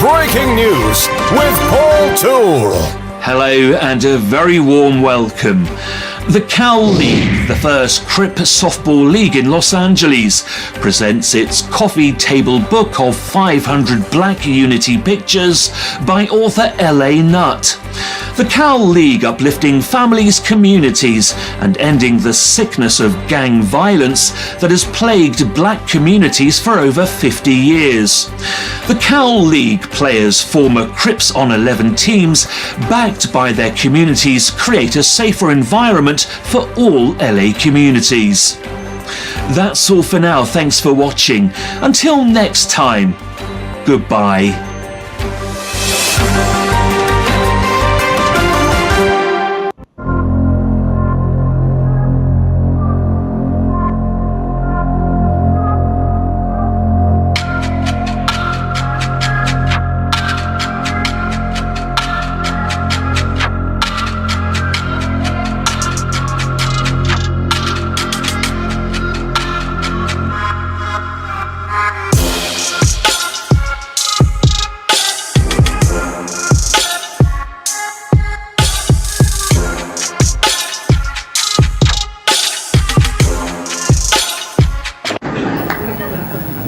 Breaking news with Paul Toole. Hello and a very warm welcome. The Cal League, the first Crip softball league in Los Angeles, presents its coffee table book of 500 Black Unity pictures by author L.A. Nutt. The Cal League uplifting families, communities and ending the sickness of gang violence that has plagued black communities for over 50 years. The Cal League players, former Crips on 11 teams, backed by their communities, create a safer environment for all LA communities. That's all for now. Thanks for watching. Until next time, goodbye.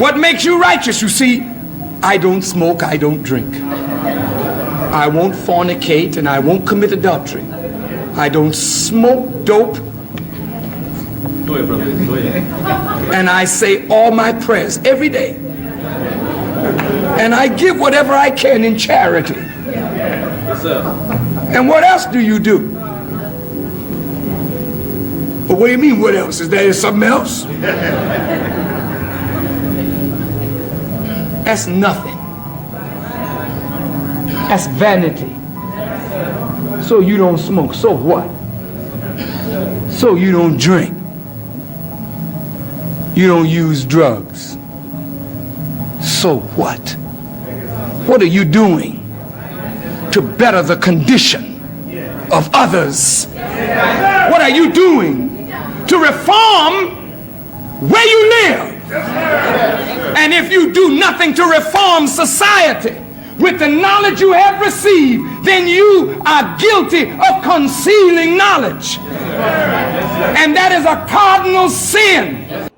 What makes you righteous? You see, I don't smoke, I don't drink. I won't fornicate and I won't commit adultery. I don't smoke dope. Go ahead, brother. Go ahead. And I say all my prayers every day. And I give whatever I can in charity. Yes, sir. And what else do you do? But what do you mean, what else? Is there something else? That's nothing. That's vanity. So you don't smoke, so what? So you don't drink. You don't use drugs. So what? What are you doing to better the condition of others? What are you doing to reform where you live? And if you do nothing to reform society with the knowledge you have received, then you are guilty of concealing knowledge. And that is a cardinal sin.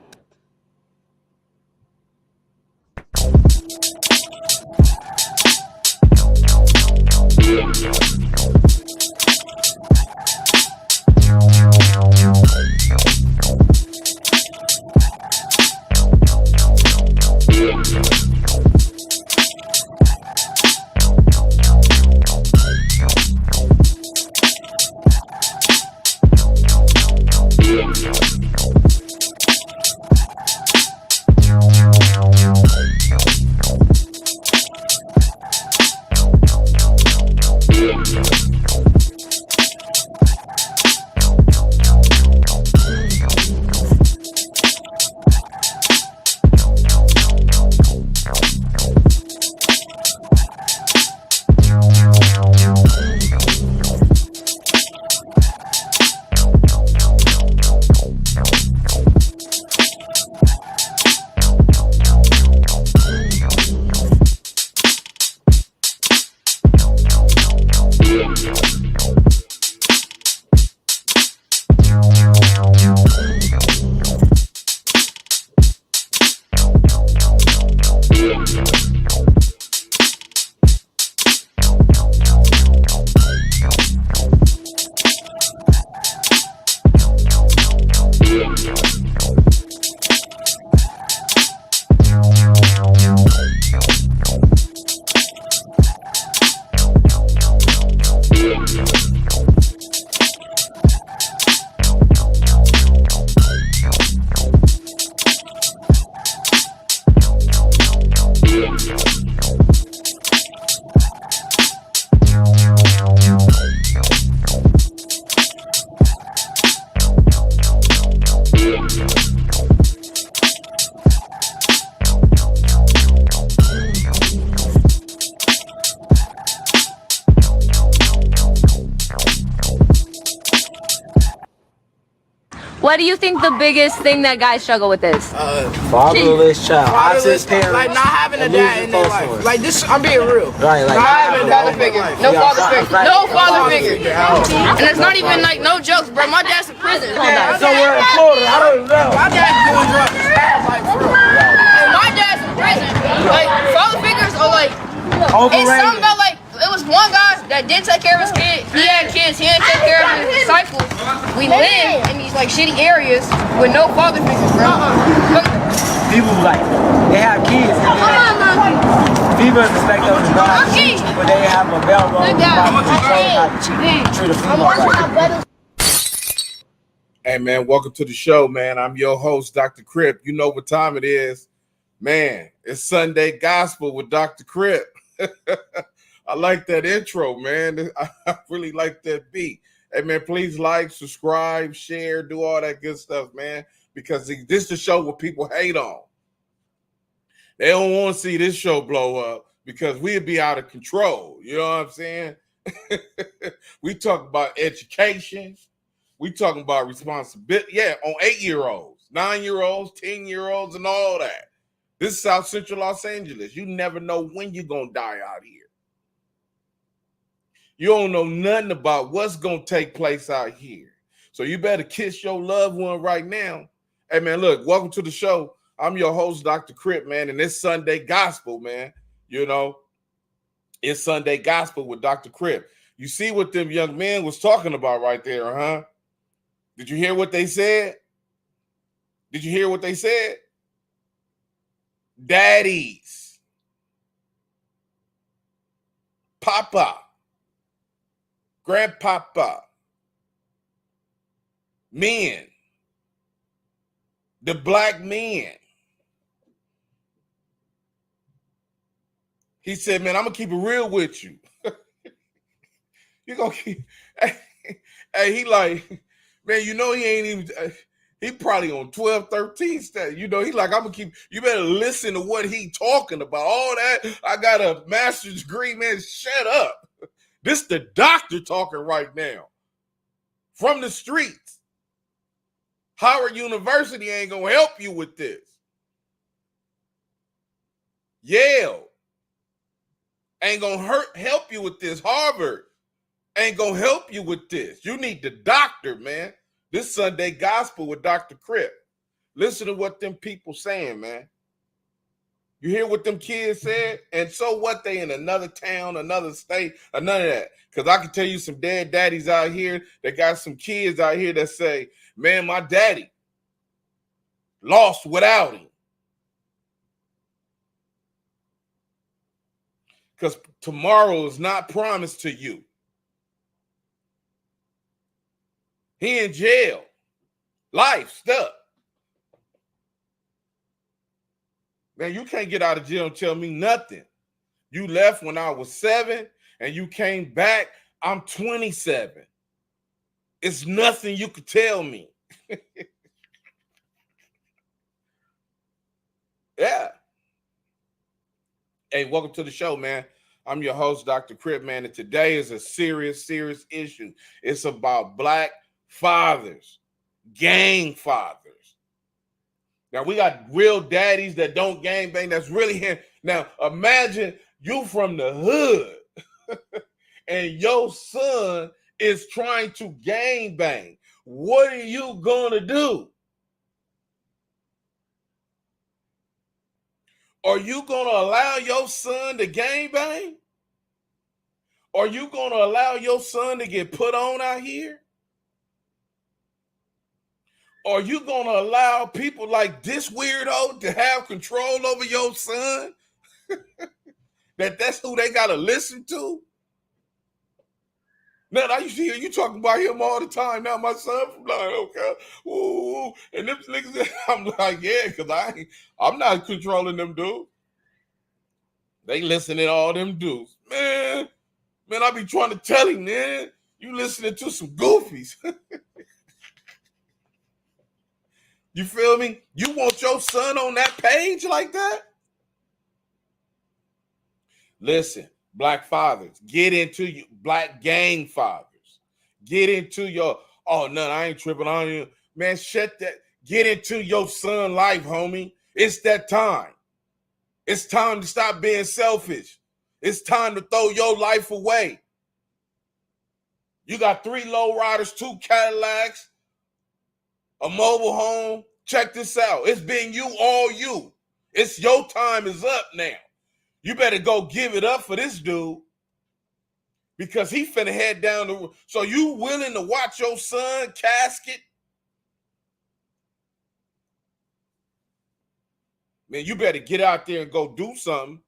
What do you think the biggest thing that guys struggle with is? Fatherless child. Fatherless, Absent parents. like not having a dad in their life. Like this, I'm being real. Right, like Not having a father figure. No father figure. No father figure. And it's not even like no jokes, bro. My dad's in prison. Hold on. somewhere in Florida. I don't know. My dad's doing drugs. Like for real. And my dad's in prison. Like father figures are like. It's something Overrated. about like it was one guy that did take care of his kid. He had kids. He didn't take care of his disciples. We live in these like shitty areas with no father figures, bro. People like they have kids and females expect them to go out to cheat, but they have a bell roll to treat a female right. Hey man, welcome to the show, man. I'm your host, Dr. Crip. You know what time it is, man. It's Sunday Gospel with Dr. Crip. I like that intro, man. I really like that beat. Hey man, please like, subscribe, share, do all that good stuff, man. Because this is the show what people hate on. They don't want to see this show blow up because we'd be out of control. You know what I'm saying? We talk about education. We talking about responsibility. Yeah, on 8-year-olds, 9-year-olds, 10-year-olds, and all that. This is South Central Los Angeles. You never know when you're going to die out here. You don't know nothing about what's going to take place out here. So you better kiss your loved one right now. Hey, man, look, welcome to the show. I'm your host, Dr. Crip, man, and it's Sunday Gospel, man. You know, it's Sunday Gospel with Dr. Crip. You see what them young men was talking about right there, huh? Did you hear what they said? Did you hear what they said? Daddies, Papa, Grandpapa, men, the black men. He said, man, I'm going to keep it real with you. You going to keep, hey, he like, man, you know, he ain't even, he probably on 12, 13 stat. You know, he like, I'm going to keep, you better listen to what he talking about. All that, I got a master's degree, man, shut up. This the doctor talking right now. From the streets. Howard University ain't going to help you with this. Yale ain't going to help you with this. Harvard ain't going to help you with this. You need the doctor, man. This Sunday Gospel with Dr. Crip. Listen to what them people saying, man. You hear what them kids said? And so what, they in another town, another state, or none of that. Because I can tell you some dead daddies out here that got some kids out here that say, man, my daddy lost without him. Because tomorrow is not promised to you. He in jail. Life stuck. Man, you can't get out of jail and tell me nothing. You left when I was 7 and you came back. I'm 27. It's nothing you could tell me. Yeah. Hey, welcome to the show, man. I'm your host, Dr. Crip, man, and today is a serious, serious issue. It's about black fathers, gang fathers. Now, we got real daddies that don't gang bang. That's really him. Now, imagine you from the hood and your son is trying to gang bang. What are you going to do? Are you going to allow your son to gang bang? Are you going to allow your son to get put on out here? Are you going to allow people like this weirdo to have control over your son? That's who they got to listen to? Man, I used to hear you talking about him all the time. Now my son from like, okay, ooh, and them niggas, I'm like, yeah, because I'm not controlling them dudes. They listening to all them dudes. Man, I be trying to tell him, man, you listening to some goofies. You feel me? You want your son on that page like that? Listen, black fathers, get into you. Black gang fathers, get into your, oh, no, I ain't tripping on you. Man, shut that. Get into your son life, homie. It's that time. It's time to stop being selfish. It's time to throw your life away. You got 3 lowriders, 2 Cadillacs, a mobile home. Check this out. It's been you, all you. It's your time is up now. You better go give it up for this dude because he finna head down the road. So you willing to watch your son casket? Man, you better get out there and go do something.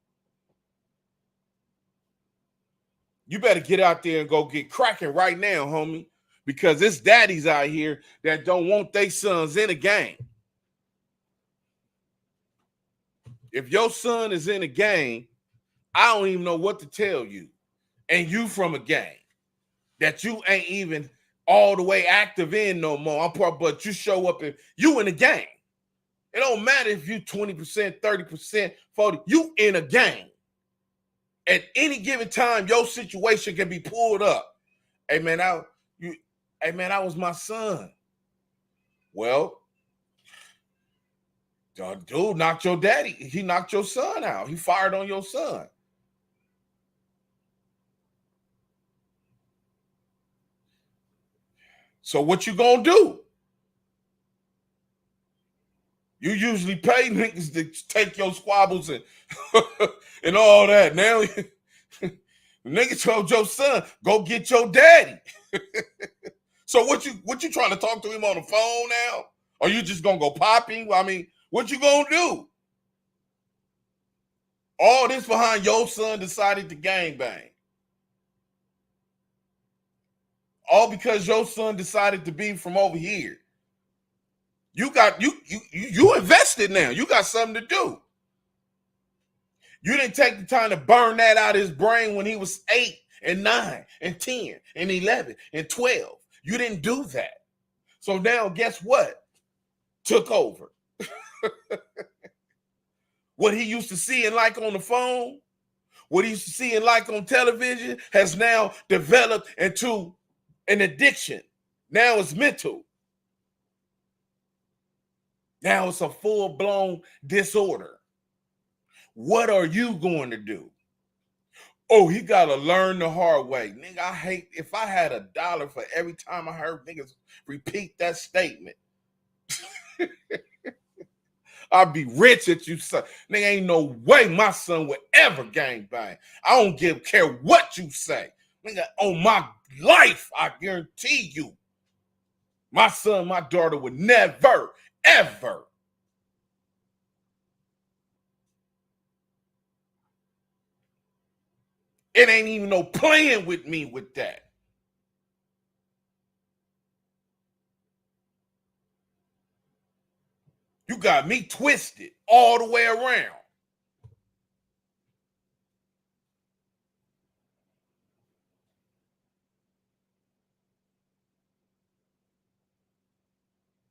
You better get out there and go get cracking right now, homie, because it's daddies out here that don't want their sons in a gang. If your son is in a gang, I don't even know what to tell you. And you from a gang that you ain't even all the way active in no more. But you show up and you in a gang. It don't matter if you 20%, 30%, 40%, you in a gang. At any given time, your situation can be pulled up. Hey man, that was my son. Well, dude knocked your daddy. He knocked your son out. He fired on your son. So what you gonna do? You usually pay niggas to take your squabbles and and all that. Now, the nigga told your son, go get your daddy. So what you trying to talk to him on the phone now? Or you just gonna go popping? I mean, what you gonna do? All this behind your son decided to gangbang. All because your son decided to be from over here. You invested now. You got something to do. You didn't take the time to burn that out of his brain when he was 8 and 9 and 10 and 11 and 12. You didn't do that. So now guess what? Took over. What he used to see and like on the phone, what he used to see and like on television has now developed into an addiction. Now it's mental. Now it's a full-blown disorder. What are you going to do? Oh, he got to learn the hard way. Nigga, I hate if I had $1 for every time I heard niggas repeat that statement. I'd be rich at you, son. Nigga, ain't no way my son would ever gangbang. I don't care what you say. Nigga, on my life, I guarantee you, my son, my daughter would never, ever. It ain't even no playing with me with that. You got me twisted all the way around.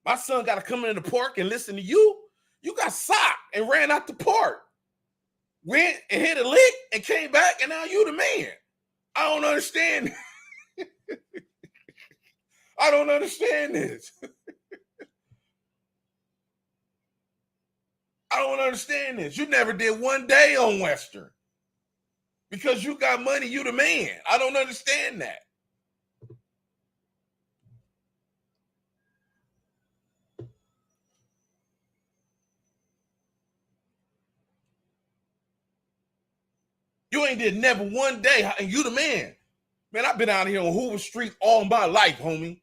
My son got to come into the park and listen to you. You got socked and ran out the park. Went and hit a lick and came back, and now you the man. I don't understand. I don't understand this. I don't understand this. You never did one day on Western. Because you got money, you the man. I don't understand that. You ain't did never one day, and you the man. Man, I've been out here on Hoover Street all my life, homie.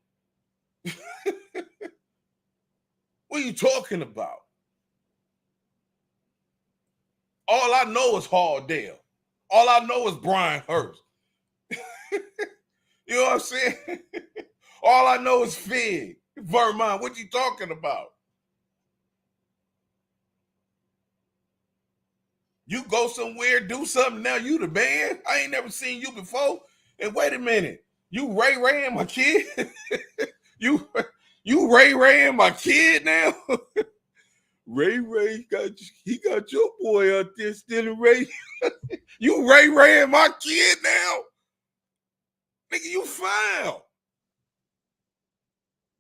What are you talking about? All I know is Halldale. All I know is Brian Hurst. You know what I'm saying? All I know is Fig, Vermont. What you talking about? You go somewhere, do something, now you the man? I ain't never seen you before. And wait a minute, you Ray my kid? you Ray my kid now? Ray got your boy out there stealing Ray. You Ray my kid now? Nigga, you foul.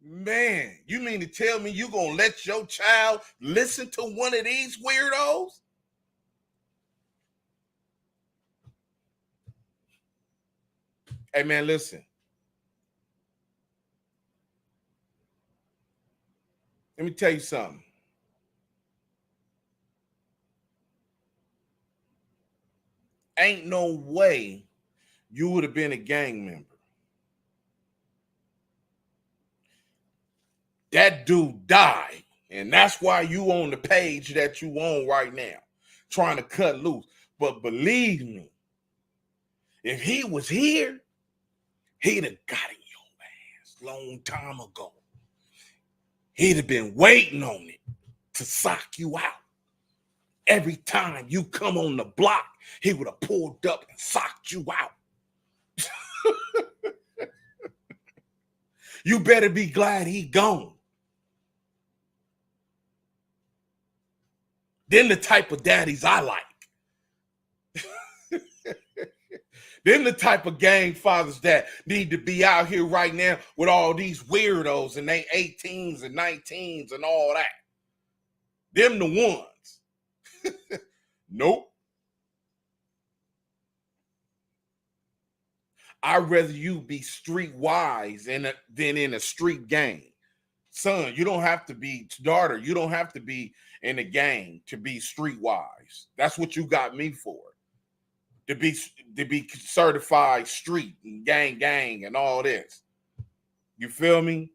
Man, you mean to tell me you gonna let your child listen to one of these weirdos? Hey, man, listen. Let me tell you something. Ain't no way you would have been a gang member. That dude died, and that's why you on the page that you on right now, trying to cut loose. But believe me, if he was here, he'd have gotten your ass long time ago. He'd have been waiting on it to sock you out. Every time you come on the block, he would have pulled up and socked you out. You better be glad he gone. Then the type of daddies I like. Then the type of gang fathers that need to be out here right now with all these weirdos and they 18s and 19s and all that. Them the ones. Nope. I'd rather you be streetwise than in a street gang. Son, you don't have to be, daughter, you don't have to be in a gang to be streetwise. That's what you got me for. To be certified street and gang and all this. You feel me?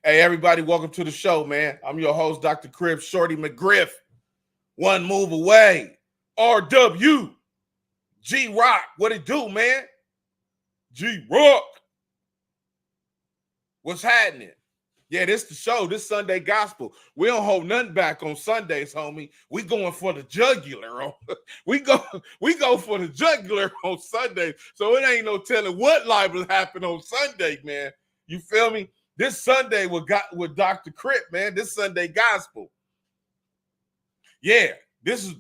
Hey, everybody, welcome to the show, man. I'm your host, Dr. Crip, Shorty McGriff. One move away. RW. G-Rock. What it do, man? G-Rock. What's happening? Yeah, this the show. This Sunday gospel. We don't hold nothing back on Sundays, homie. We going for the jugular. We go for the jugular on Sunday. So it ain't no telling what liable happen on Sunday, man. You feel me? This Sunday with Dr. Crip, man. This Sunday gospel. Yeah, this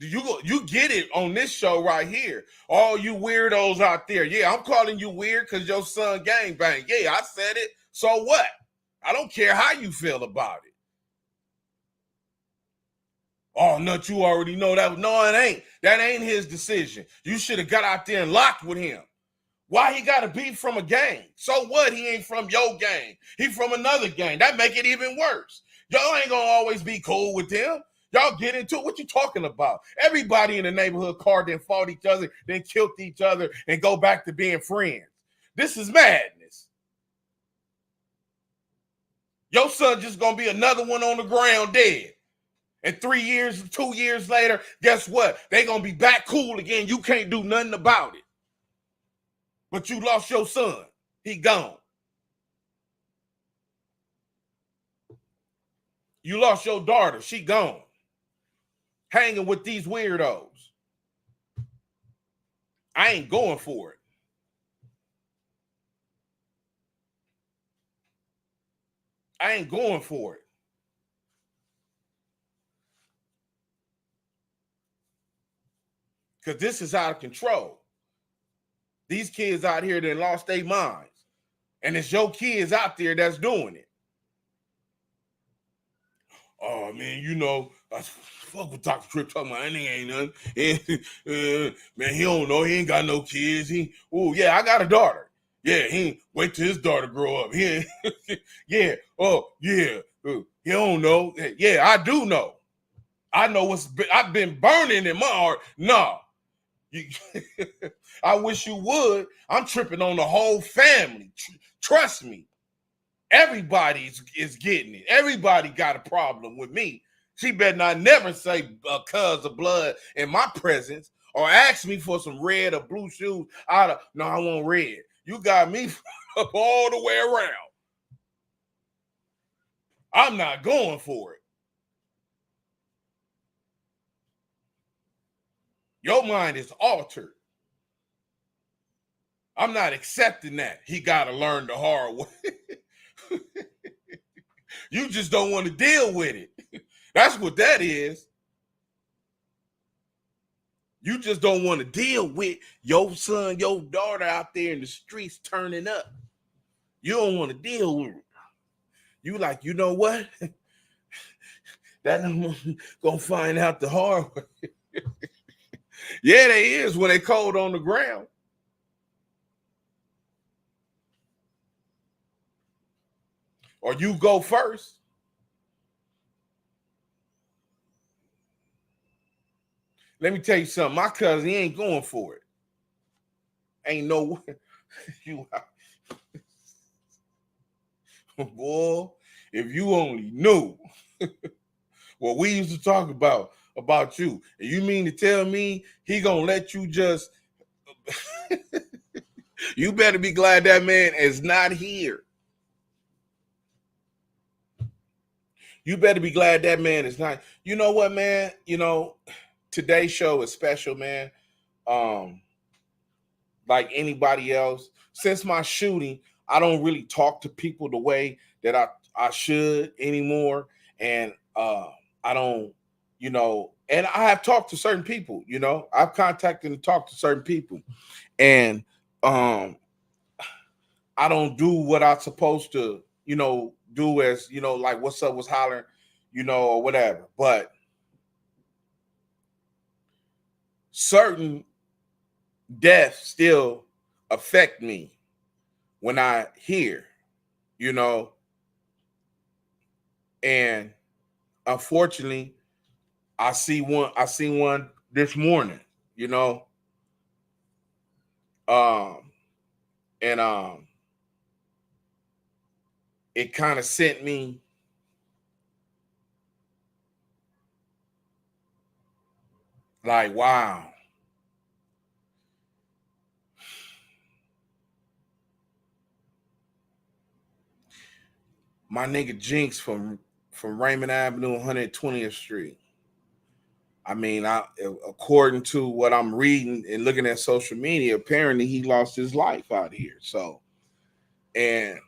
you get it on this show right here. All you weirdos out there. Yeah, I'm calling you weird because your son gangbang. Yeah, I said it. So what? I don't care how you feel about it. Oh, Nut, you already know that. No, it ain't. That ain't his decision. You should have got out there and locked with him. Why he got to be from a gang? So what? He ain't from your gang. He from another gang. That make it even worse. Y'all ain't going to always be cool with them. Y'all get into it. What you talking about? Everybody in the neighborhood car then fought each other, then killed each other, and go back to being friends. This is madness. Your son just going to be another one on the ground dead. And 2 years later, guess what? They going to be back cool again. You can't do nothing about it. But you lost your son. He gone. You lost your daughter. She gone. Hanging with these weirdos. I ain't going for it. I ain't going for it. Because this is out of control. These kids out here that lost their minds. And it's your kids out there that's doing it. Oh, man, you know, I fuck with Dr. Crip talking about anything ain't nothing. Man, he don't know. He ain't got no kids. Yeah, I got a daughter. Yeah, he ain't wait till his daughter grow up. He ain't, yeah, oh, yeah. He don't know. Yeah, I do know. I know I've been burning in my heart. Nah. I wish you would. I'm tripping on the whole family. Trust me. Everybody is getting it. Everybody got a problem with me. She better not never say cuz of blood in my presence or ask me for some red or blue shoes. No, I want red. You got me up all the way around. I'm not going for it. Your mind is altered. I'm not accepting that. He got to learn the hard way. You just don't want to deal with it. That's what that is. You just don't want to deal with your son, your daughter out there in the streets turning up. You don't want to deal with it. You like, you know what? That I'm gonna find out the hard way. Yeah, they is when they cold on the ground. Or you go first. Let me tell you something. My cousin, he ain't going for it. Ain't no way. You boy, if you only knew what we used to talk about you. And you mean to tell me he gonna let you just you better be glad that man is not here. You better be glad that man is not. You know what, man? You know, today's show is special, man. Like anybody else, since my shooting, I don't really talk to people the way that I should anymore. And I don't, you know, and I have talked to certain people, you know, I've contacted and talked to certain people. And I don't do what I'm supposed to, you know, do as, you know, like what's up was hollering, you know, or whatever. But certain deaths still affect me when I hear, you know, and unfortunately, I see one this morning, you know, and it kind of sent me like, wow. My nigga Jinx from Raymond Avenue, 120th Street. I mean, according to what I'm reading and looking at social media, apparently he lost his life out here. So, and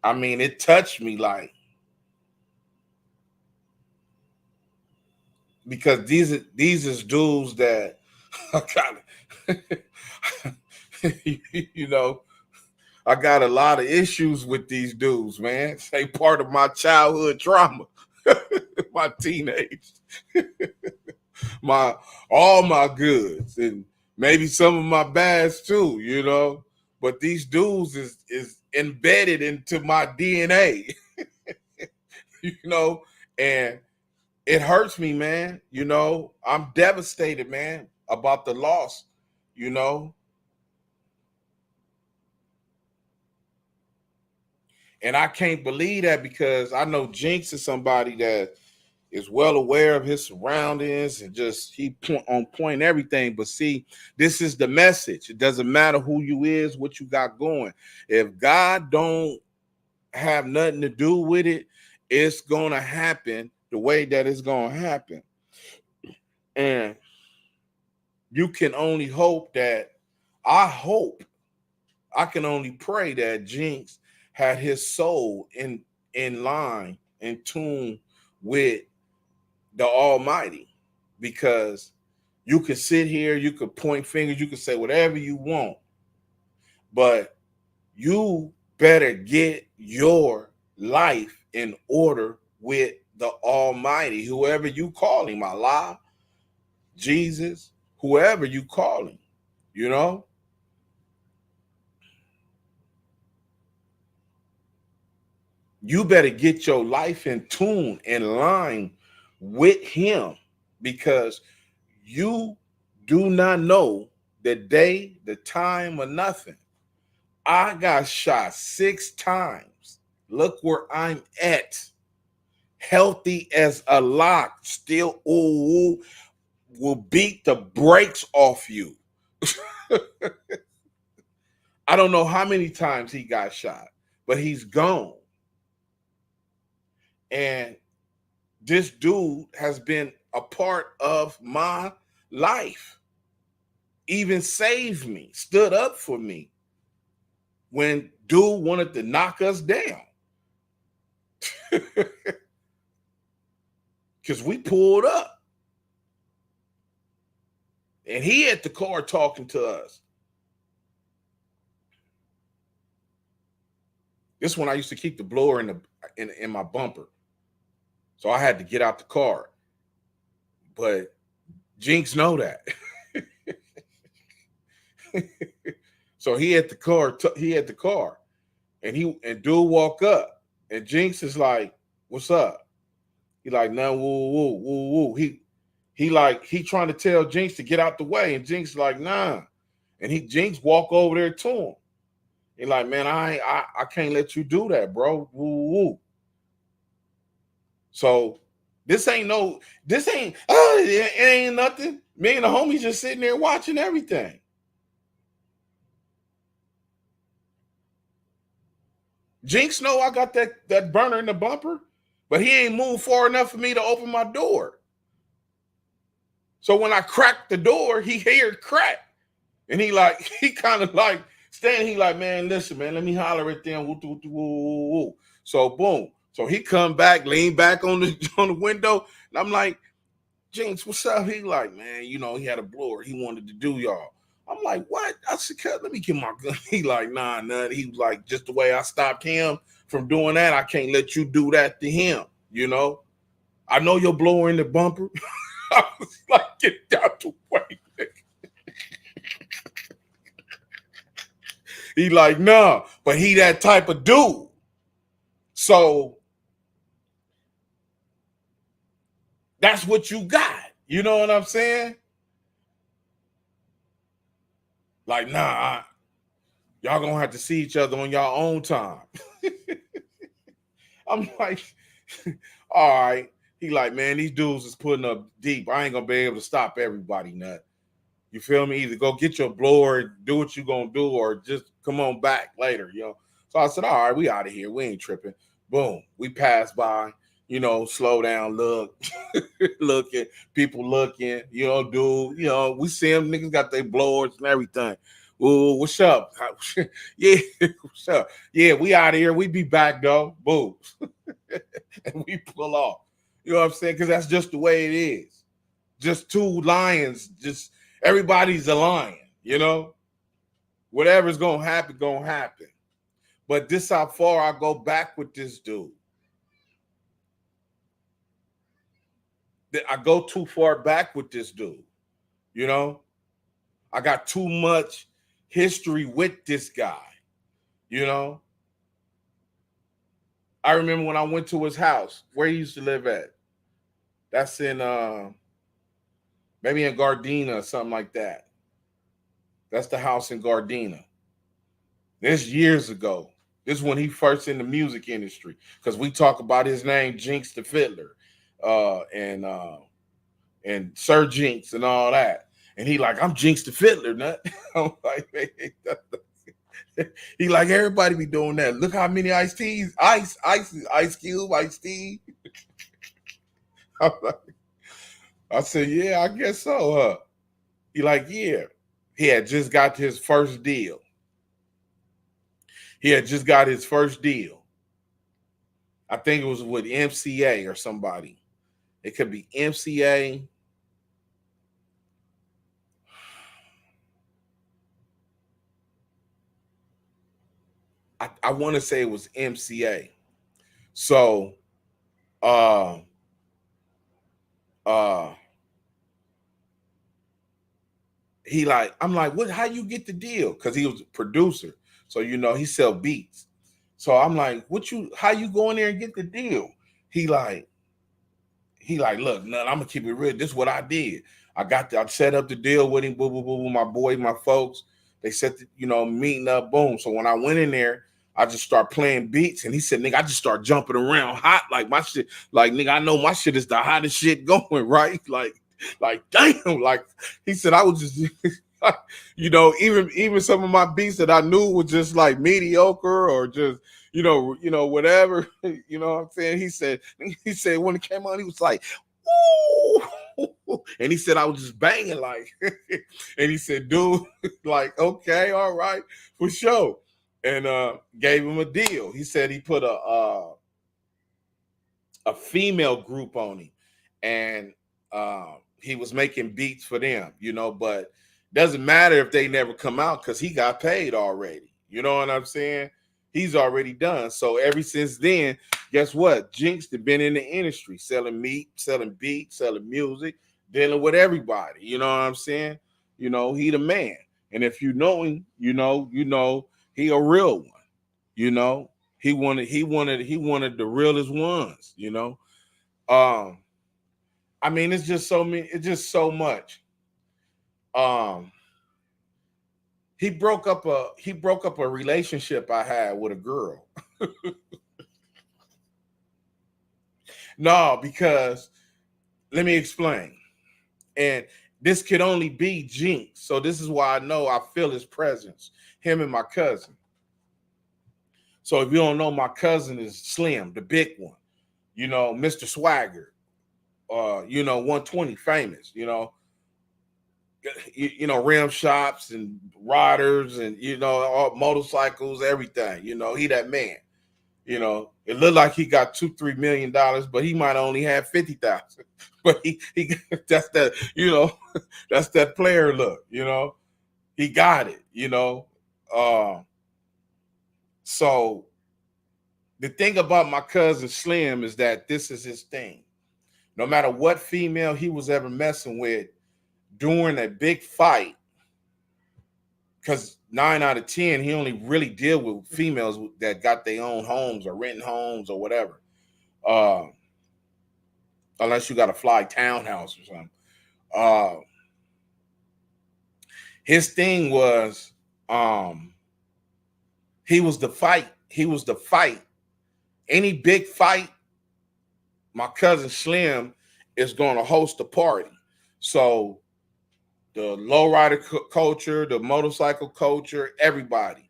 I mean, it touched me like, because these is dudes that kind of, you know, I got a lot of issues with these dudes, man. They part of my childhood trauma, my teenage, my all my goods, and maybe some of my bads too, you know. But these dudes is embedded into my DNA, you know, and it hurts me, man. You know, I'm devastated, man, about the loss, you know. And I can't believe that because I know Jinx is somebody that is well aware of his surroundings and just he on point everything. But see, this is the message. It doesn't matter who you is, what you got going. If God don't have nothing to do with it, it's gonna happen the way that it's gonna happen. And you can only hope that I can only pray that Jinx had his soul in line, in tune with the Almighty, because you can sit here, you could point fingers, you can say whatever you want, but you better get your life in order with the Almighty, whoever you call him, Allah, Jesus, whoever you call him, you know. You better get your life in tune, in line with him, because you do not know the day, the time, or nothing. I got shot 6 times. Look where I'm at. Healthy as a lock. Still, will beat the brakes off you. I don't know how many times he got shot, but he's gone. And this dude has been a part of my life, even saved me, stood up for me when dude wanted to knock us down. Because we pulled up and he at the car talking to us. This one I used to keep the blower in my bumper. So I had to get out the car. But Jinx know that. So he had the car. And dude walk up. And Jinx is like, what's up? He like, no, woo, woo, woo, woo. He trying to tell Jinx to get out the way. And Jinx like, nah. And Jinx walk over there to him. He like, man, I can't let you do that, bro. Woo, woo. So it ain't nothing. Me and the homies just sitting there watching everything. Jinx know I got that burner in the bumper, but he ain't moved far enough for me to open my door. So when I cracked the door, he heard crack. And he kind of like standing, he like, man, listen, man, let me holler at them. Woo, woo, woo, woo, woo. So boom. So he come back, lean back on the window. And I'm like, Jinx, what's up? He like, man, he had a blower. He wanted to do y'all. I'm like, what? I said, let me get my gun. He like, nah. He was like, just the way I stopped him from doing that, I can't let you do that to him. I know your blower in the bumper. I was like, get out the way. He like, nah, but he that type of dude. So that's what you got. You know what I'm saying? Like, nah, y'all gonna have to see each other on your own time. I'm like, all right. He like, man, these dudes is putting up deep. I ain't gonna be able to stop everybody, nut. You feel me? Either go get your blower, do what you gonna do, or just come on back later, So I said, all right, we out of here. We ain't tripping. Boom. We passed by, slow down, look, looking, people looking, dude, we see them niggas got their blowers and everything. Ooh, what's up? Yeah, what's up? Yeah, we out of here. We be back though. Boom. And we pull off. You know what I'm saying? Because that's just the way it is. Just two lions, just everybody's a lion, Whatever's gonna happen. But this how far I go back with this dude. I go too far back with this dude, I got too much history with this guy, I remember when I went to his house, where he used to live at. That's in maybe in Gardena or something like that. That's the house in Gardena. This years ago. This is when he first in the music industry, because we talk about his name, Jinx the Fiddler, and Sir Jinx and all that. And he like, I'm Jinx the Fiddler, nut. I'm like, hey, he like, everybody be doing that. Look how many Ice Cube, Ice T. I said, yeah, I guess so, huh? He like, yeah. He had just got his first deal. I think it was with MCA or somebody. It could be MCA. I want to say it was MCA. So I'm like, what? How you get the deal? Because he was a producer, so he sell beats. So I'm like, how you go in there and get the deal? He like, look, I'm gonna keep it real. This is what I did. I set up the deal with him, boo, boo, boo, boo, my boy, my folks. They set the, meeting up, boom. So when I went in there, I just start playing beats, and he said, nigga, I just start jumping around hot, like my shit, like nigga, I know my shit is the hottest shit going, right? Like damn, like he said, I was just even some of my beats that I knew were just like mediocre or just whatever, what I'm saying. He said when it came on, he was like, ooh, and he said I was just banging like, and he said, dude, like, okay, all right, for sure, and gave him a deal. He said he put a female group on him, and he was making beats for them, but doesn't matter if they never come out because he got paid already. You know what I'm saying? He's already done. So ever since then, guess what? Jinx has been in the industry, selling meat, selling beats, selling music, dealing with everybody. You know what I'm saying? You know, he the man. And if you know him, you know he a real one. You know, he wanted the realest ones. You know, I mean, it's just so many. It's just so much. Um, he broke up a relationship I had with a girl. No, because let me explain. And this could only be Jinx. So this is why I know I feel his presence. Him and my cousin. So if you don't know, my cousin is Slim, the big one. You know, Mr. Swagger. 120 famous. You know, rim shops and riders and all motorcycles, everything. You know, he that man. You know, it looked like he got $2-3 million, but he might only have 50,000. But he that's that, that's that player look, he got it, So the thing about my cousin Slim is that this is his thing. No matter what female he was ever messing with during a big fight, because 9 out of 10, he only really deal with females that got their own homes or renting homes or whatever. Unless you got a fly townhouse or something. His thing was he was the fight. He was the fight. Any big fight, my cousin Slim is going to host a party. So the lowrider culture, the motorcycle culture, everybody,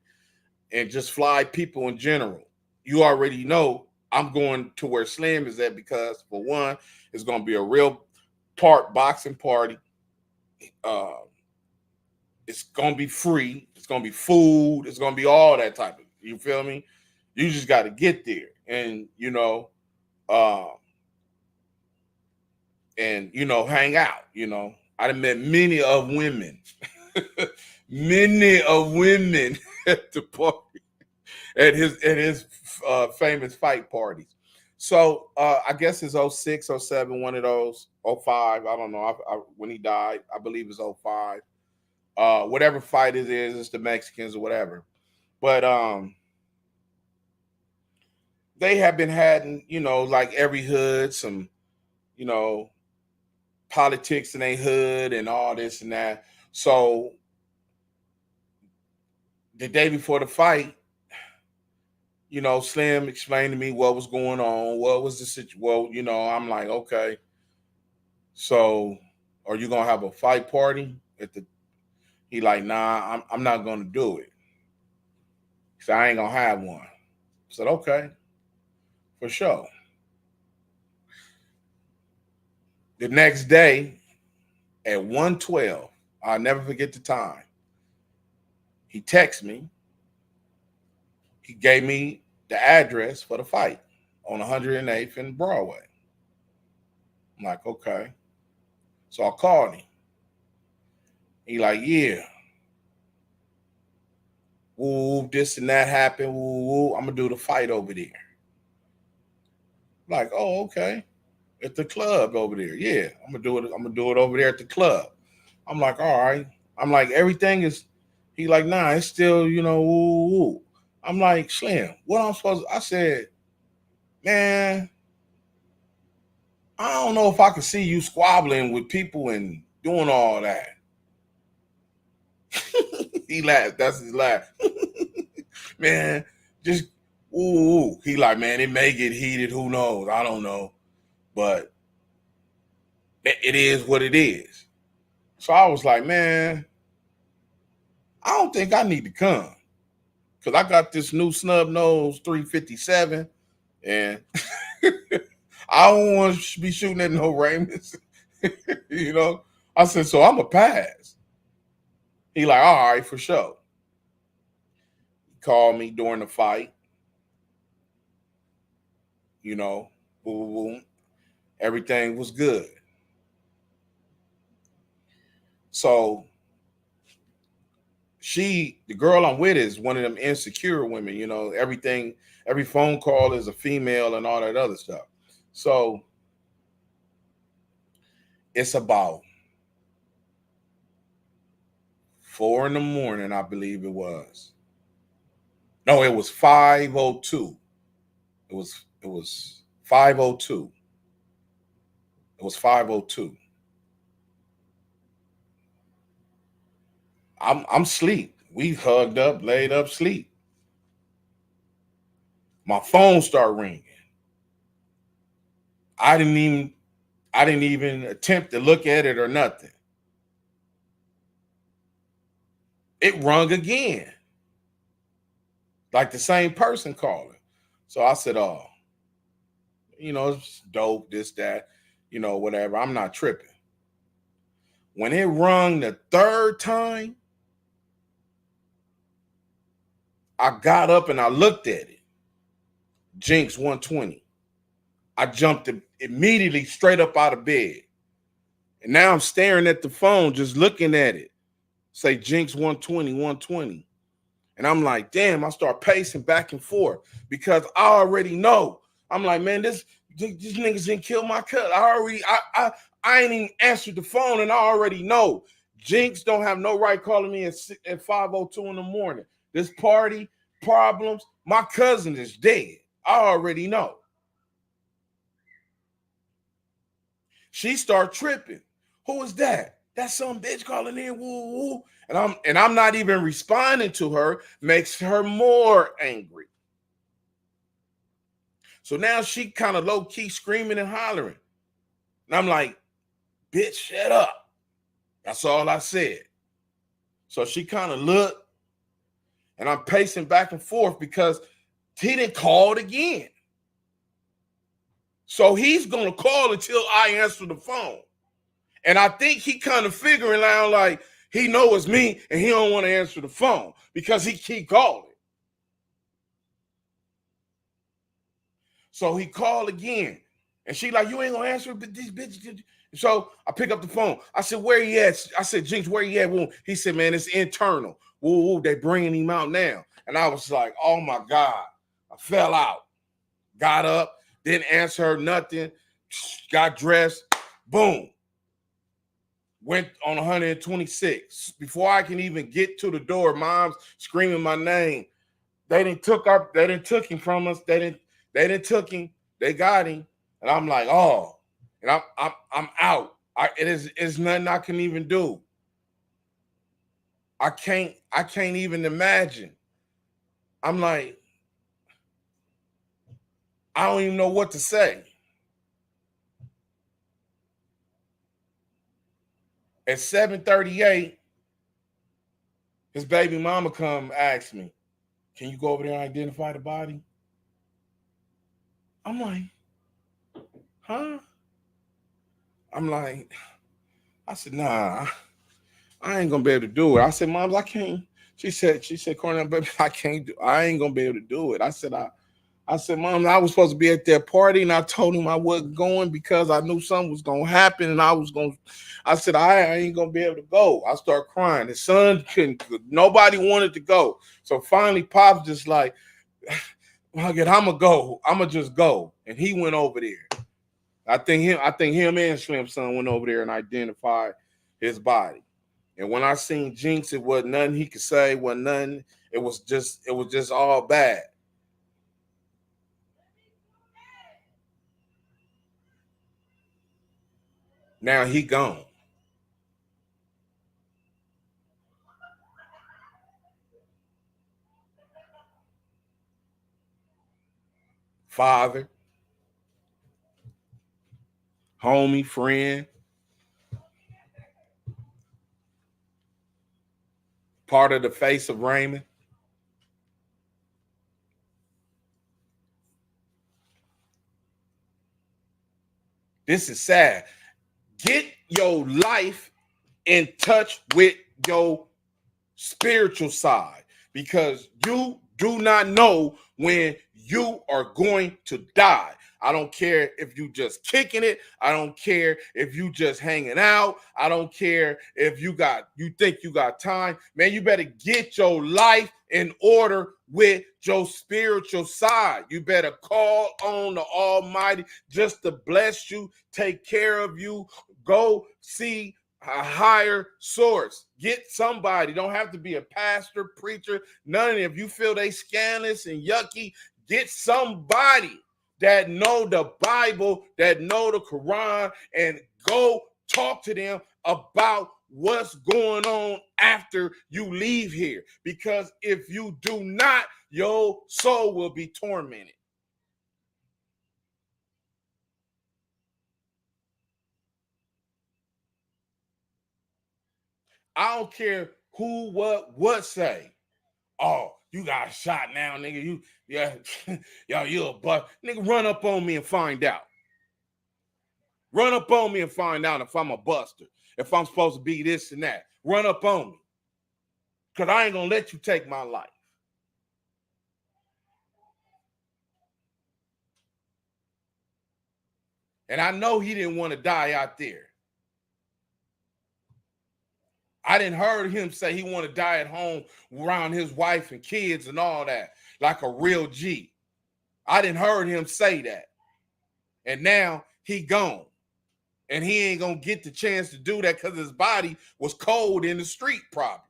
and just fly people in general. You already know I'm going to where Slim is at because, for one, it's going to be a real boxing party. It's going to be free. It's going to be food. It's going to be all that type of, you feel me? You just got to get there. And, hang out, I done met many of women, many of women at the party, at his famous fight parties. So I guess it's 06, 07, one of those, 05. I don't know. When he died, I believe it's 05. Whatever fight it is, it's the Mexicans or whatever. But they have been having, like every hood, some, politics in a hood and all this and that. So the day before the fight, Slim explained to me what was going on, what was the situation. Well, I'm like, okay, so are you gonna have a fight party at the? He like, nah, I'm not gonna do it. So I ain't gonna have one. I said, okay, for sure. The next day at 1:12, I'll never forget the time. He texted me. He gave me the address for the fight on 108th and Broadway. I'm like, okay. So I called him. He like, yeah. Woo, this and that happened. Woo, I'm gonna do the fight over there. I'm like, oh, okay. At the club over there. Yeah, I'm gonna do it over there at the club. I'm like, all right. I'm like, everything is. He like, nah, it's still, woo. I'm like, Slim, what I'm supposed to, I said, man, I don't know if I can see you squabbling with people and doing all that. He laughed. That's his laugh. Man, just ooh. He like, man, it may get heated. Who knows? I don't know. But it is what it is. So I was like, man, I don't think I need to come. Because I got this new snub nose 357. And I don't want to be shooting at no Raymond's. I said, so I'm a pass. He like, all right, for sure. He called me during the fight. Boom, boom. Everything was good. So the girl I'm with is one of them insecure women, every phone call is a female and all that other stuff. So it's about 4 a.m, I believe it was. No, it was 5:02. It was 5:02. It was 5:02. I'm asleep. We hugged up, laid up, sleep. My phone started ringing. I didn't even attempt to look at it or nothing. It rung again. Like the same person calling. So I said, oh, it's dope, this, that, whatever. I'm not tripping. When it rung the third time, I got up and I looked at it. Jinx 120. I jumped immediately straight up out of bed. And now I'm staring at the phone, just looking at it. Say Jinx 120, 120. And I'm like, damn, I start pacing back and forth because I already know. I'm like, man, this niggas didn't kill my cousin. I ain't even answered the phone and I already know. Jinx don't have no right calling me at 5:02 in the morning. This party, problems, my cousin is dead. I already know. She start tripping. Who is that? That's some bitch calling in, woo woo. And I'm not even responding to her, makes her more angry. So now she kind of low-key screaming and hollering. And I'm like, bitch, shut up. That's all I said. So she kind of looked, and I'm pacing back and forth because he didn't call it again. So he's going to call until I answer the phone. And I think he kind of figuring out like he know it's me and he don't want to answer the phone because he keep calling. So he called again. And she like, you ain't going to answer it, but these bitches. So I pick up the phone. I said, where he at? I said, Jinx, where he at? He said, man, it's internal. Woo, they bringing him out now. And I was like, oh my God. I fell out. Got up, didn't answer her nothing. Got dressed. Boom. Went on 126. Before I can even get to the door, mom's screaming my name. They didn't took him from us. They didn't took him. They got him. And I'm like, oh. And I'm out. It's nothing I can even do. I can't even imagine. I'm like, I don't even know what to say. At 7:38, his baby mama come ask me, can you go over there and identify the body? I'm like, huh? I said, nah, I ain't gonna be able to do it. I said, Moms, I can't. She said, Cornell, baby, I ain't gonna be able to do it. I said, Mom, I was supposed to be at that party, and I told him I wasn't going because I knew something was gonna happen, and I said, I ain't gonna be able to go. I start crying. His son nobody wanted to go. So finally, Pop's just like, I'm gonna go. I'm gonna just go. And he went over there. I think him and Slim Son went over there and identified his body. And when I seen Jinx, it wasn't nothing he could say, wasn't nothing. It was just all bad. Now he gone. Father, homie, friend, part of the face of Raymond. This is sad. Get your life in touch with your spiritual side because you do not know when you are going to die. I don't care if you just kicking it. I don't care if you just hanging out. I don't care if you think you got time. Man, you better get your life in order with your spiritual side. You better call on the Almighty just to bless you, take care of you. Go see a higher source. Get somebody. Don't have to be a pastor, preacher, none of them. If you feel they scandalous and yucky, get somebody that know the Bible, that know the Quran, and go talk to them about what's going on after you leave here. Because if you do not, your soul will be tormented. I don't care who, what say. Oh, you got shot now, nigga. You a butt. Nigga, run up on me and find out. Run up on me and find out if I'm a buster, if I'm supposed to be this and that. Run up on me. Because I ain't going to let you take my life. And I know he didn't want to die out there. I didn't heard him say he want to die at home around his wife and kids and all that, like a real G. I didn't heard him say that. And now he gone. And he ain't going to get the chance to do that because his body was cold in the street probably.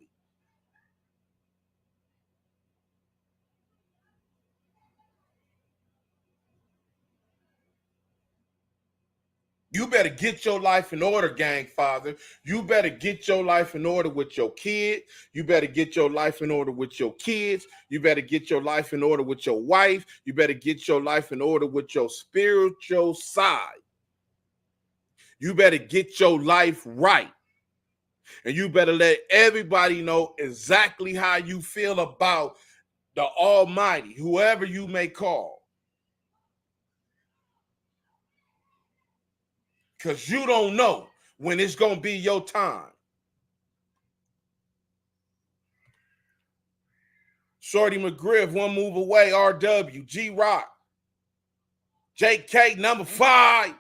You better get your life in order, gang father. You better get your life in order with your kid. You better get your life in order with your kids. You better get your life in order with your wife. You better get your life in order with your spiritual side. You better get your life right. And you better let everybody know exactly how you feel about the Almighty, whoever you may call. Because you don't know when it's going to be your time. Shorty McGriff, one move away, RW, G-Rock, JK number 5.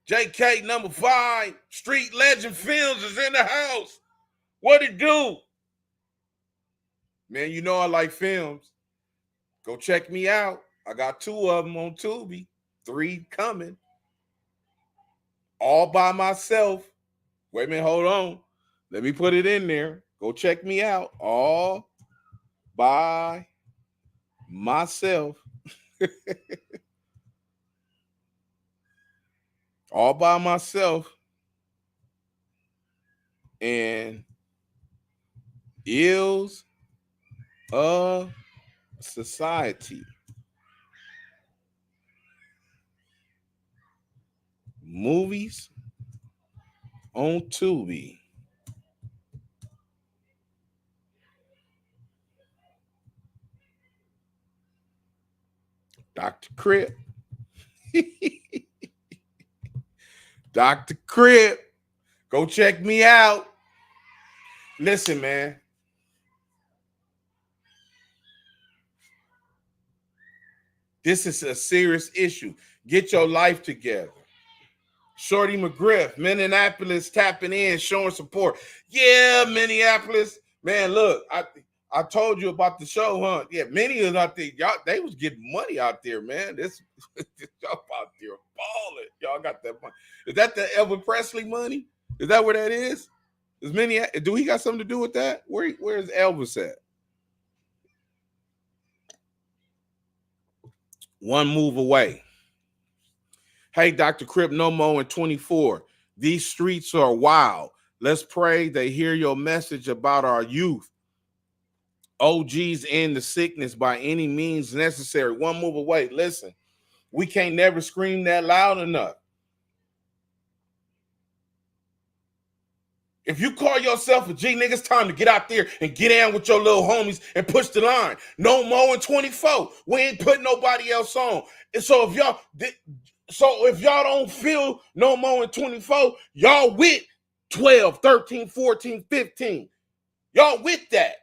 JK number 5, Street Legend Films is in the house. What it do? Man, you know I like films. Go check me out. I got 2 of them on Tubi. 3 coming. All by myself. Wait a minute, hold on. Let me put it in there. Go check me out. All by myself. All by myself. And Ills of Society. Movies on Tubi. Dr. Crip. Dr. Crip. Go check me out. Listen, man. This is a serious issue. Get your life together. Shorty McGriff, Minneapolis tapping in, showing support. Yeah, Minneapolis. Man, look, I told you about the show, huh? Yeah, many of out there, y'all, they was getting money out there, man. This y'all out there balling. Y'all got that money. Is that the Elvis Presley money? Is that where that is? Do he got something to do with that? Where's Elvis at? One move away. Hey, Dr. Crip, no more in 24. These streets are wild. Let's pray they hear your message about our youth. OGs end the sickness by any means necessary. One move away. Listen, we can't never scream that loud enough. If you call yourself a G, nigga, it's time to get out there and get down with your little homies and push the line. No more in 24. We ain't putting nobody else on. And so if y'all don't feel no more in 24, y'all with 12, 13, 14, 15. Y'all with that.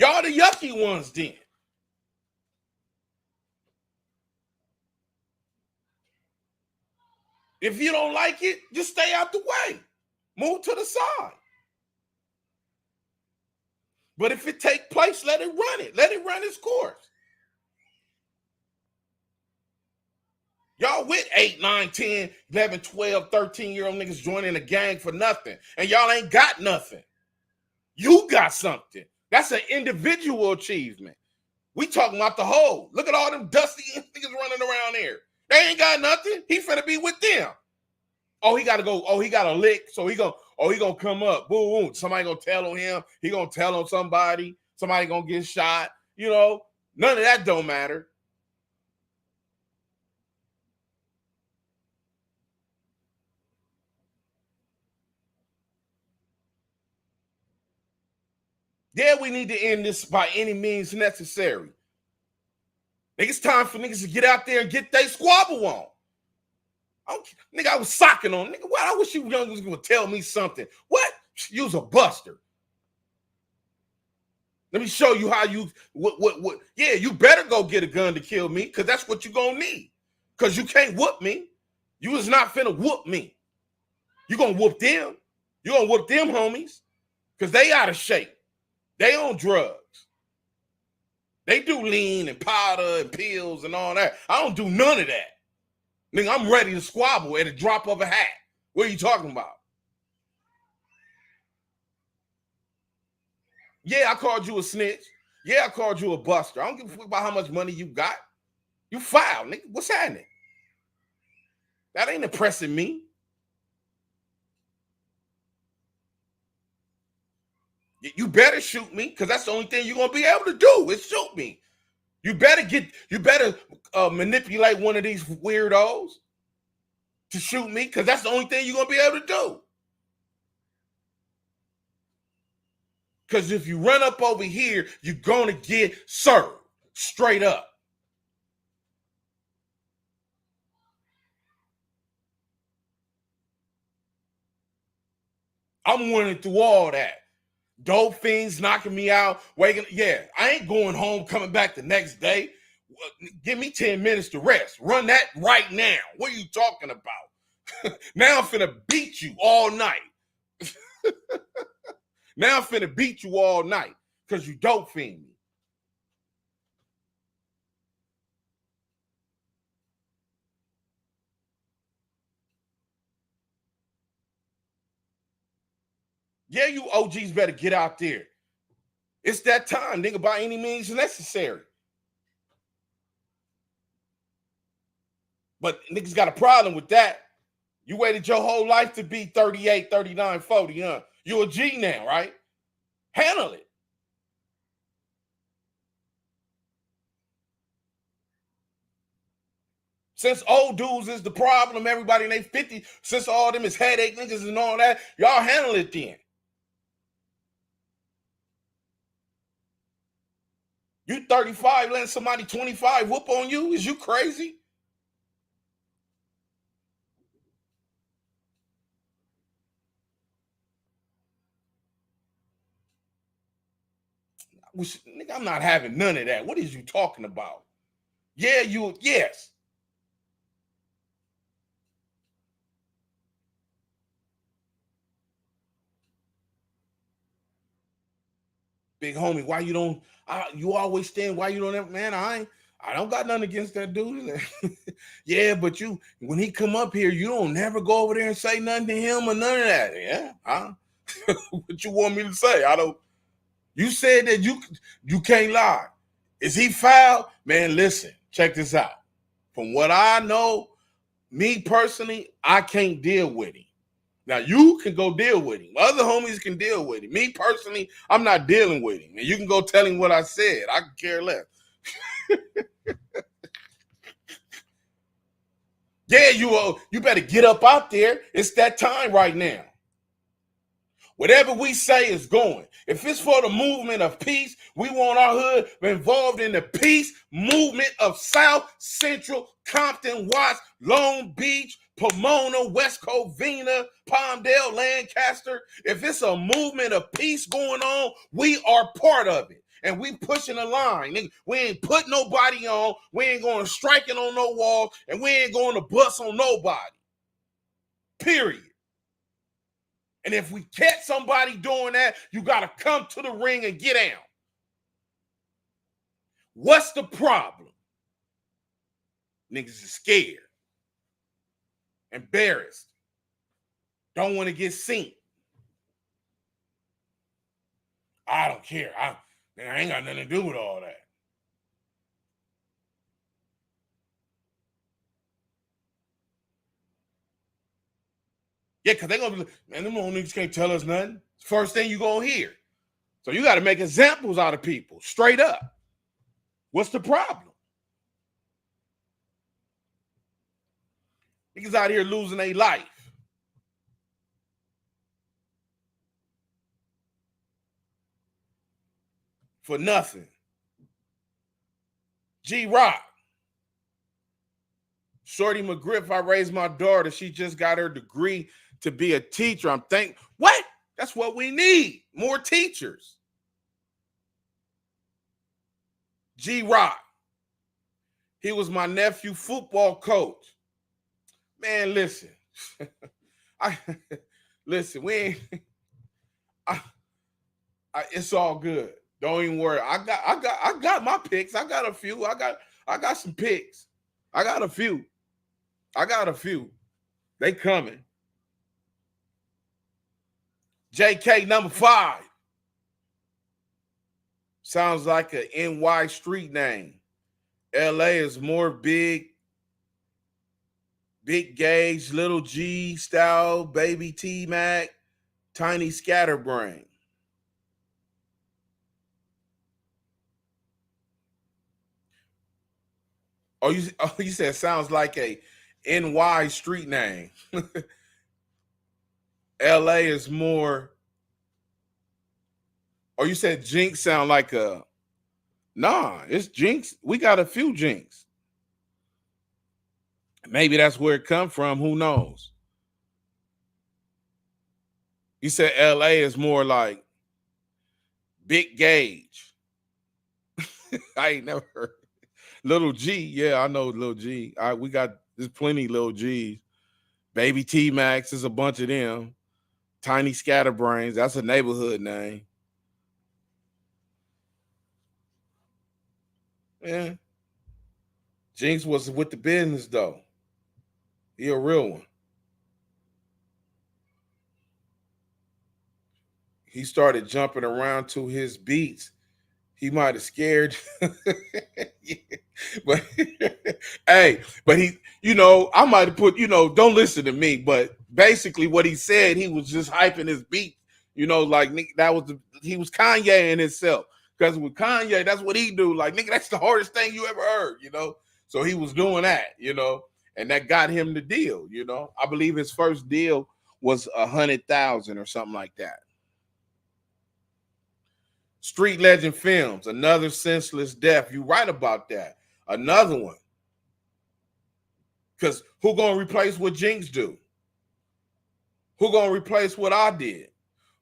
Y'all the yucky ones then. If you don't like it, just stay out the way. Move to the side. But if it take place, let it run it. Let it run its course. Y'all with 8, 9, 10, 11, 12, 13-year-old niggas joining a gang for nothing. And y'all ain't got nothing. You got something. That's an individual achievement. We talking about the whole. Look at all them dusty niggas running around here. They ain't got nothing. He finna be with them. Oh, he gotta go. Oh, he got a lick. So he gonna come up. Boom, boom. Somebody gonna tell on him. He gonna tell on somebody. Somebody gonna get shot. You know, none of that don't matter. Yeah, we need to end this by any means necessary. It's time for niggas to get out there and get their squabble on. Nigga, I was socking on. Nigga, what? I wish you young was gonna tell me something. What? You was a buster. Let me show you how you what. Yeah, you better go get a gun to kill me, because that's what you gonna need. Because you can't whoop me. You was not finna whoop me. You gonna whoop them. You gonna whoop them homies. Because they out of shape. They on drugs. They do lean and powder and pills and all that. I don't do none of that. Nigga, I'm ready to squabble at a drop of a hat. What are you talking about? Yeah, I called you a snitch. Yeah, I called you a buster. I don't give a fuck about how much money you got. You foul, nigga. What's happening? That ain't impressing me. You better shoot me, because that's the only thing you're gonna be able to do is shoot me. You better manipulate one of these weirdos to shoot me, because that's the only thing you're gonna be able to do. Because if you run up over here, you're gonna get served straight up. I'm running through all that. Dope fiends knocking me out, waking. Yeah, I ain't going home, coming back the next day. Give me 10 minutes to rest. Run that right now. What are you talking about? Now I'm finna beat you all night. Now I'm finna beat you all night because you dope fiend me. Yeah, you OGs better get out there. It's that time, nigga, by any means necessary. But niggas got a problem with that. You waited your whole life to be 38, 39, 40, huh? You a G now, right? Handle it. Since old dudes is the problem, everybody in their 50, since all them is headache niggas and all that, y'all handle it then. You 35 letting somebody 25 whoop on you? Is you crazy? Nigga, I'm not having none of that. What is you talking about? Yeah, yes. Big homie, why you don't, you always stand, why you don't ever, man, I don't got nothing against that dude. Yeah, but when he come up here, you don't never go over there and say nothing to him or none of that. Yeah, what you want me to say? You said that you can't lie. Is he foul? Man, listen, check this out. From what I know, me personally, I can't deal with him. Now, you can go deal with him. Other homies can deal with him. Me personally, I'm not dealing with him. And you can go tell him what I said. I can care less. Yeah, you better get up out there. It's that time right now. Whatever we say is going. If it's for the movement of peace, we want our hood involved in the peace movement of South Central, Compton, Watts, Long Beach, Pomona, West Covina, Palmdale, Lancaster. If it's a movement of peace going on, we are part of it. and we pushing the line. Nigga, we ain't put nobody on. We ain't going to striking on no wall, and we ain't going to bust on nobody. Period. And if we catch somebody doing that, you got to come to the ring and get down. What's the problem? Niggas is scared, embarrassed, don't want to get seen. I don't care. I ain't got nothing to do with all that. Yeah, because they're going to be, man, them old niggas can't tell us nothing. First thing you going to hear. So you got to make examples out of people, straight up. What's the problem? Niggas out here losing their life. For nothing. G-Rock. Shorty McGriff, I raised my daughter. She just got her degree to be a teacher. I'm thinking, what? That's what we need. More teachers. G-Rock. He was my nephew football coach. Man, listen. Listen, we ain't it's all good. Don't even worry. I got my picks. I got a few. I got some picks. I got a few. They coming. JK number 5. Sounds like an NY street name. LA is more big gauge, little G style, baby T-Mac, tiny scatterbrain. Oh, you said sounds like a NY street name. LA is more. Oh, you said Jinx sound like a. Nah, it's Jinx. We got a few Jinx. Maybe that's where it come from. Who knows? You said LA is more like big gauge. I ain't never heard. Little G, yeah, I know Little G. We got there's plenty Little G's. Baby T Max is a bunch of them. Tiny Scatterbrains, that's a neighborhood name. Yeah. Jinx was with the business though. He a real one. He started jumping around to his beats. He might have scared. But hey, but he, I might have put, don't listen to me, but basically what he said, he was just hyping his beat, like he was Kanye in himself. Because with Kanye, that's what he do. Like, nigga, that's the hardest thing you ever heard, So he was doing that, and that got him the deal, I believe his first deal was 100,000 or something like that. Street Legend Films, another senseless death. You right about that. Another one. Because who gonna replace what Jinx do? Who gonna replace what I did?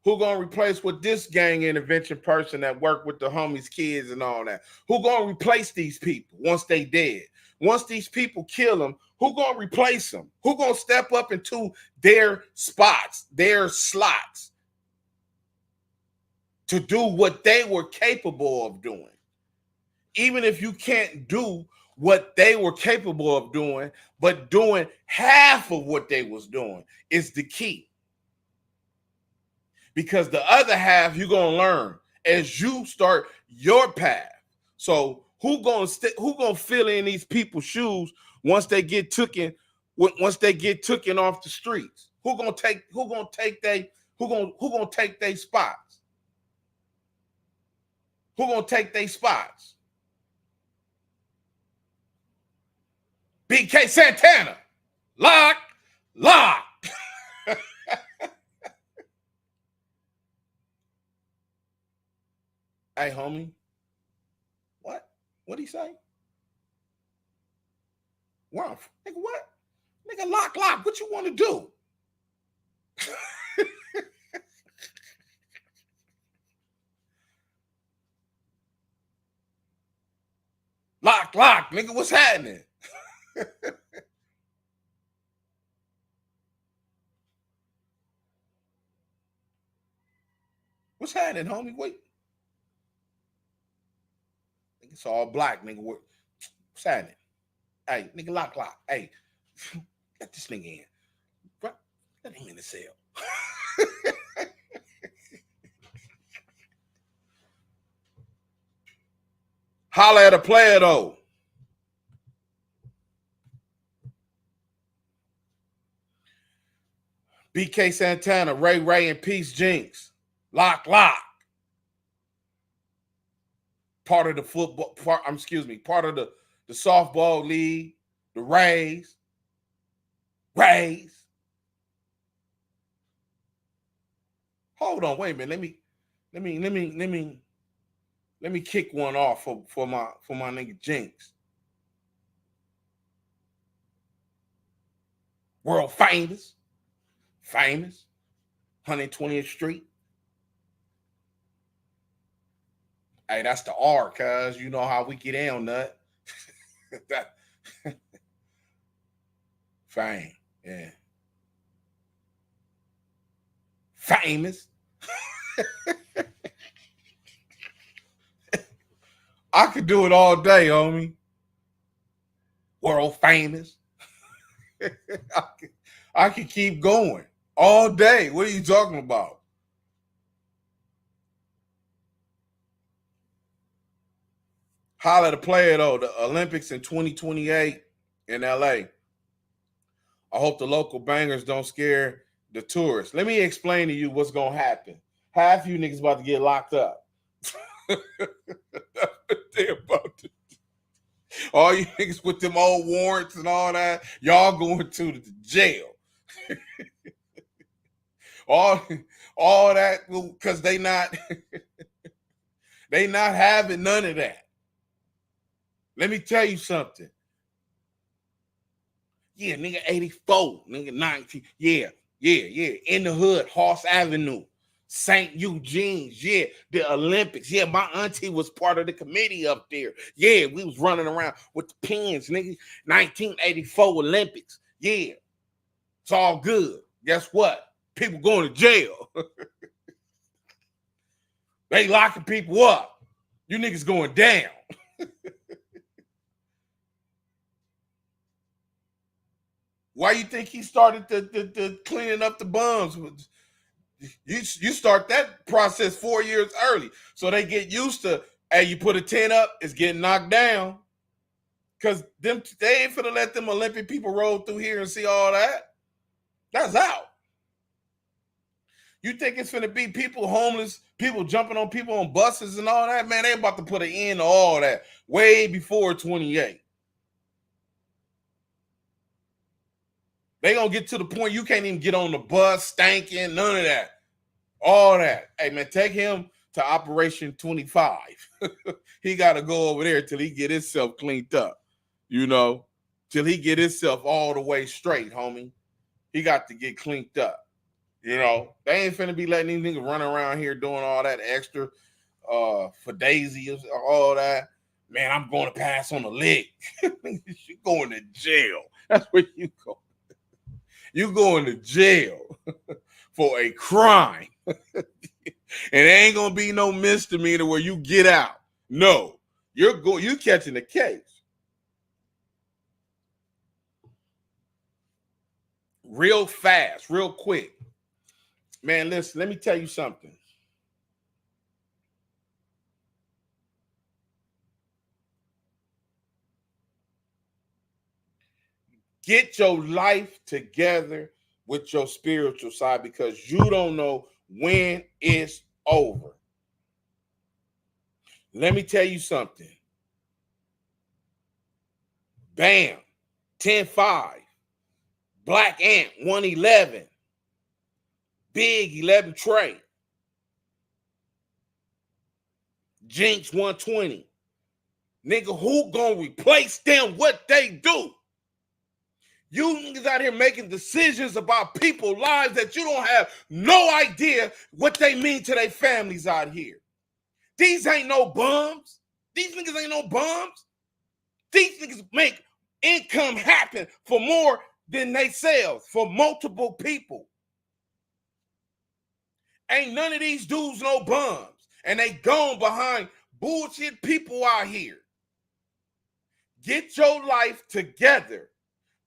Who gonna replace what this gang intervention person that worked with the homies' kids and all that? Who gonna replace these people once they dead? Once these people kill them, who gonna replace them? Who gonna step up into their spots, their slots? To do what they were capable of doing. Even if you can't do what they were capable of doing, but doing half of what they was doing is the key. Because the other half you're going to learn as you start your path. So who going to fill in these people's shoes once they get taken off the streets? Who going to take their spots? Who gonna take their spots? BK Santana. Lock. Hey, homie. What? What'd he say? Wow. Nigga, what? Nigga, lock. What you want to do? Lock, nigga, what's happening? What's happening, homie? Wait. It's all black, nigga. What's happening? Hey, nigga, lock. Hey, let this nigga in. Bro, let him in the cell. Holla at a player, though. BK Santana, Ray, and Peace Jinx. Lock. Part of the football, part of the softball league, the Rays. Hold on, wait a minute. Let me kick one off for my nigga Jinx. World famous, 120th Street. Hey, that's the R, cuz you know how we get down, nut. Fame, yeah. Famous. I could do it all day, homie. World famous. I could keep going all day. What are you talking about? Holla at a player, though. The Olympics in 2028 in LA. I hope the local bangers don't scare the tourists. Let me explain to you what's going to happen. Half you niggas about to get locked up. That's what they're about to do. All you niggas with them old warrants and all that, y'all going to the jail. all that, because they not having none of that. Let me tell you something. Yeah, nigga, 84, nigga, 19. Yeah. In the hood, Hoss Avenue, St. Eugene's. Yeah, the Olympics. Yeah, my auntie was part of the committee up there. Yeah, we was running around with the pins, nigga. 1984 Olympics. Yeah, it's all good. Guess what? People going to jail. They locking people up. You niggas going down. Why you think he started the cleaning up the bums? You start that process 4 years early, so they get used to. Hey, you put a 10 up, it's getting knocked down. Cause they ain't finna let them Olympic people roll through here and see all that. That's out. You think it's finna be people homeless, people jumping on people on buses and all that? Man, they about to put an end to all that way before 28. They gonna get to the point you can't even get on the bus, stanking, none of that. All that. Hey, man, take him to Operation 25. He got to go over there till he get himself cleaned up, till he get himself all the way straight, homie. He got to get cleaned up, They ain't finna be letting these niggas run around here doing all that extra for Daisy, all that. Man, I'm going to pass on the lick. You going to jail. That's where you go. You going to jail for a crime. And there ain't gonna be no misdemeanor where you get out. No, you catching the case. Real fast, real quick. Man, listen, let me tell you something. Get your life together with your spiritual side, because you don't know when it's over. Let me tell you something. Bam, 10-5. Black Ant, 111. Big, 11 Trey. Jinx, 120. Nigga, who gonna replace them? What they do? You niggas out here making decisions about people's lives that you don't have no idea what they mean to their families out here. These ain't no bums. These niggas ain't no bums. These niggas make income happen for more than they sell for multiple people. Ain't none of these dudes no bums. And they gone behind bullshit people out here. Get your life together.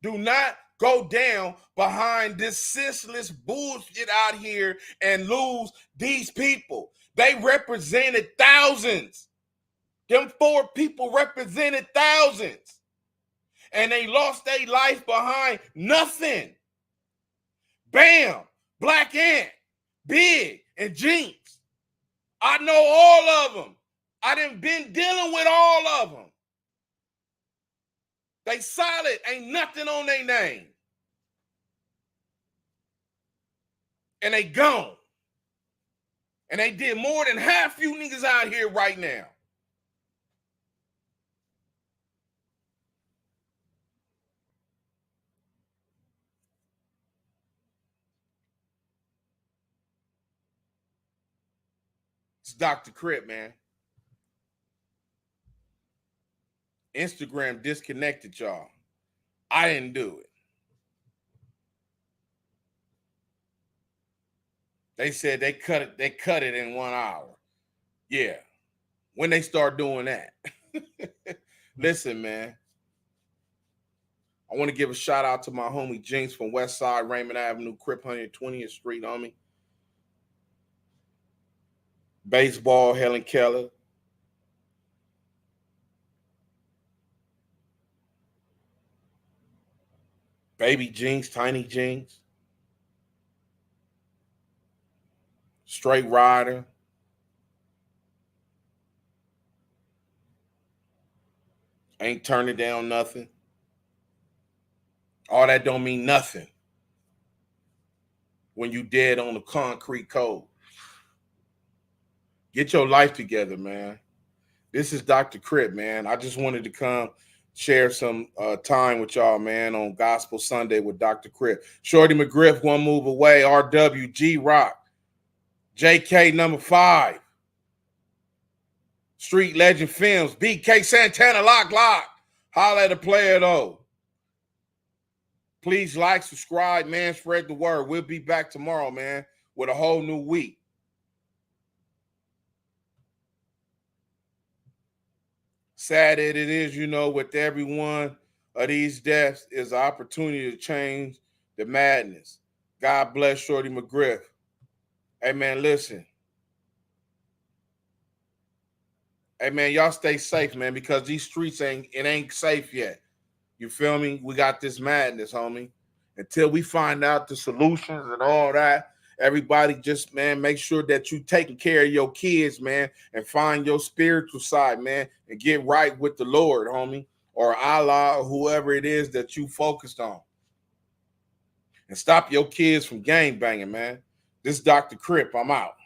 Do not go down behind this senseless bullshit out here and lose these people. They represented thousands. Them 4 people represented thousands. And they lost their life behind nothing. Bam, Black Ant, Big, and Jinx. I know all of them. I done been dealing with all of them. They solid, ain't nothing on their name. And they gone. And they did more than half you niggas out here right now. It's Dr. Crip, man. Instagram disconnected y'all. I didn't do it. They said they cut it in 1 hour. Yeah. When they start doing that. Listen, man. I want to give a shout out to my homie Jinx from West Side, Raymond Avenue, Crip 120th Street, homie. Baseball, Helen Keller. Baby Jinx, Tiny Jinx. Straight Rider. Ain't turning down nothing. All that don't mean nothing when you dead on the concrete cold. Get your life together, man. This is Dr. Crip, man. I just wanted to come share some time with y'all, man, on Gospel Sunday with Dr. Crip. Shorty McGriff, One Move Away, RW, G-Rock, JK number 5, Street Legend Films, BK Santana, Lock. Holla at a player, though. Please like, subscribe, man, spread the word. We'll be back tomorrow, man, with a whole new week. Sad that it is, you know, with every one of these deaths is an opportunity to change the madness. God bless Shorty McGriff. Hey, man, listen. Hey, man, y'all stay safe, man, because these streets ain't safe yet. You feel me? We got this madness, homie. Until we find out the solutions and all that, everybody just, man, make sure that you taking care of your kids, man, and find your spiritual side, man, and get right with the Lord, homie, or Allah, or whoever it is that you focused on. And stop your kids from gang banging, man. This is Dr. Crip. I'm out.